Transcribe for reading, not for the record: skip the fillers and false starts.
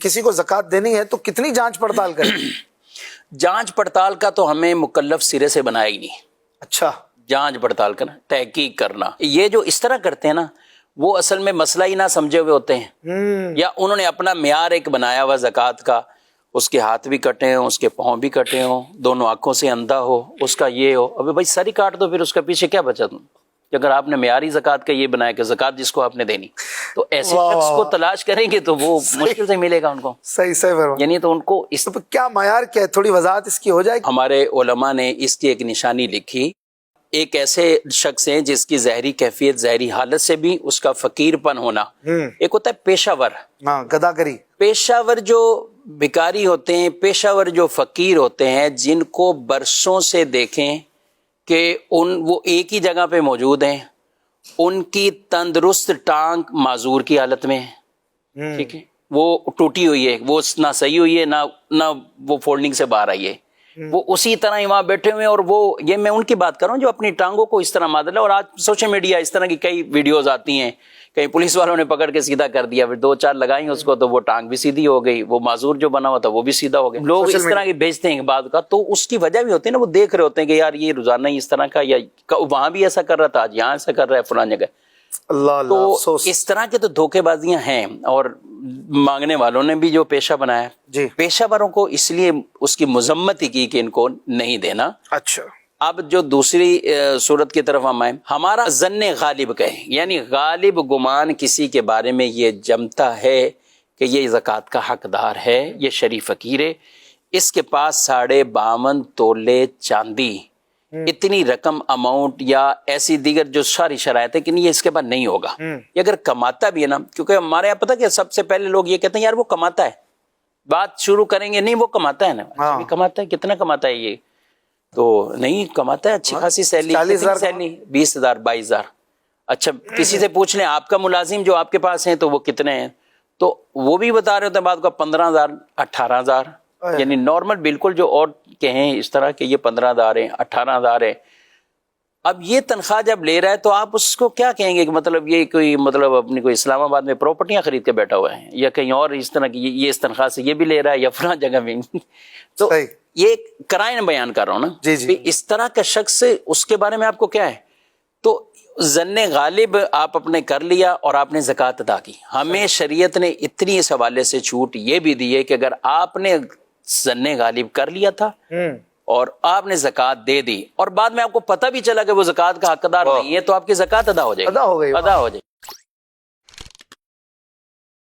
کسی کو زکوٰۃ دینی ہے تو کتنی جانچ پڑتال کریں؟ جانچ پڑتال کا تو ہمیں مکلف سرے سے بنایا ہی نہیں. اچھا. جانچ پڑتال کرنا، تحقیق کرنا. یہ جو اس طرح کرتے ہیں نا وہ اصل میں مسئلہ ہی نہ سمجھے ہوئے ہوتے ہیں، یا انہوں نے اپنا معیار ایک بنایا ہوا زکوٰۃ کا، اس کے ہاتھ بھی کٹے ہوں، اس کے پاؤں بھی کٹے ہوں، دونوں آنکھوں سے اندھا ہو، اس کا یہ ہو. ابھی بھائی سر ہی کاٹ دو، پھر اس کا پیچھے کیا بچا تم؟ اگر آپ نے معیاری زکوٰۃ کا یہ بنایا کہ زکوٰۃ جس کو آپ نے دینی، تو ایسے شخص کو تلاش کریں گے تو وہ مشکل سے ملے گا ان کو. صحیح یعنی تو ان کو اس کیا معیار کیا ہے؟ تھوڑی وضاحت اس کی ہو جائے. ہمارے علماء نے اس کی ایک نشانی لکھی. ایک ایسے شخص ہیں جس کی ظاہری کیفیت، ظاہری حالت سے بھی اس کا فقیر پن ہونا. ایک ہوتا ہے پیشہ ور، گداگری. پیشہ ور جو بھکاری ہوتے ہیں، پیشہ ور جو فقیر ہوتے ہیں، جن کو برسوں سے دیکھیں کہ وہ ایک ہی جگہ پہ موجود ہیں، ان کی تندرست ٹانگ معذور کی حالت میں ہے، ٹھیک ہے، وہ ٹوٹی ہوئی ہے، وہ نہ صحیح ہوئی ہے، نہ وہ فولڈنگ سے باہر آئی ہے، وہ اسی طرح ہی وہاں بیٹھے ہوئے ہیں. اور وہ یہ میں ان کی بات کر رہا ہوں جو اپنی ٹانگوں کو اس طرح مادل ہے. اور آج سوشل میڈیا اس طرح کی کئی ویڈیوز آتی ہیں، کہیں پولیس والوں نے پکڑ کے سیدھا کر دیا، پھر 2-4 لگائیں اس کو تو وہ ٹانگ بھی سیدھی ہو گئی، وہ معذور جو بنا ہوا تھا وہ بھی سیدھا ہو گیا. لوگ اس طرح کی بھیجتے ہیں بعد کا، تو اس کی وجہ بھی ہوتی ہے نا، وہ دیکھ رہے ہوتے ہیں کہ یار یہ روزانہ ہی اس طرح کا، یا وہاں بھی ایسا کر رہا تھا، آج یہاں ایسا کر رہا ہے فلاں جگہ. تو اس طرح کے تو دھوکے بازیاں ہیں. اور مانگنے والوں نے بھی جو پیشہ بنایا، پیشہ وروں کو اس لیے اس کی مذمت ہی کی کہ ان کو نہیں دینا. اچھا. اب جو دوسری صورت کی طرف ہم آئیں، ہمارا ظن غالب کہیں، یعنی غالب گمان کسی کے بارے میں یہ جمتا ہے کہ یہ زکوٰۃ کا حقدار ہے، یہ شریف فقیر ہے، اس کے پاس 52.5 تولے چاندی، اتنی رقم اماؤنٹ یا ایسی دیگر جو ساری شرائط ہے کہ نہیں، یہ اس کے بعد نہیں ہوگا. یہ اگر کماتا بھی ہے نا، کیونکہ ہمارے یہاں پتہ کہ سب سے پہلے لوگ یہ کہتے ہیں یار وہ کماتا ہے، بات شروع کریں گے نہیں وہ کماتا ہے نا، کماتا ہے، کتنا کماتا ہے یہ؟ تو نہیں کماتا ہے، اچھی خاصی سیلری، 20,000 22,000. اچھا کسی سے پوچھ لیں آپ کا ملازم جو آپ کے پاس ہیں تو وہ کتنے ہیں، تو وہ بھی بتا رہے ہوتے ہیں بعد کا 15,000 18,000. یعنی نارمل بالکل جو اور کہیں اس طرح کہ یہ 15,000 ہیں 18,000 ہیں. اب یہ تنخواہ جب لے رہا ہے تو آپ اس کو کیا کہیں گے کہ مطلب یہ کوئی مطلب اپنی کوئی اسلام آباد میں پراپرٹیاں خرید کے بیٹھا ہوا ہے، یا کہیں اور اس طرح کی یہ اس تنخواہ سے یہ بھی لے رہا ہے، یا فلاں جگہ بھی. تو یہ کرائن بیان کر رہا ہوں نا. اس طرح کا شخص اس کے بارے میں آپ کو کیا ہے؟ تو ظن غالب آپ اپنے کر لیا اور آپ نے زکوٰۃ ادا کی. ہمیں شریعت نے اتنی اس حوالے سے چھوٹ یہ بھی دی ہے کہ اگر آپ نے ظن غالب کر لیا تھا اور آپ نے زکوٰۃ دے دی اور بعد میں آپ کو پتہ بھی چلا کہ وہ زکوٰۃ کا حقدار نہیں ہے، تو آپ کی زکوٰۃ ادا ہو جائے گی، ادا ہو جائے گی.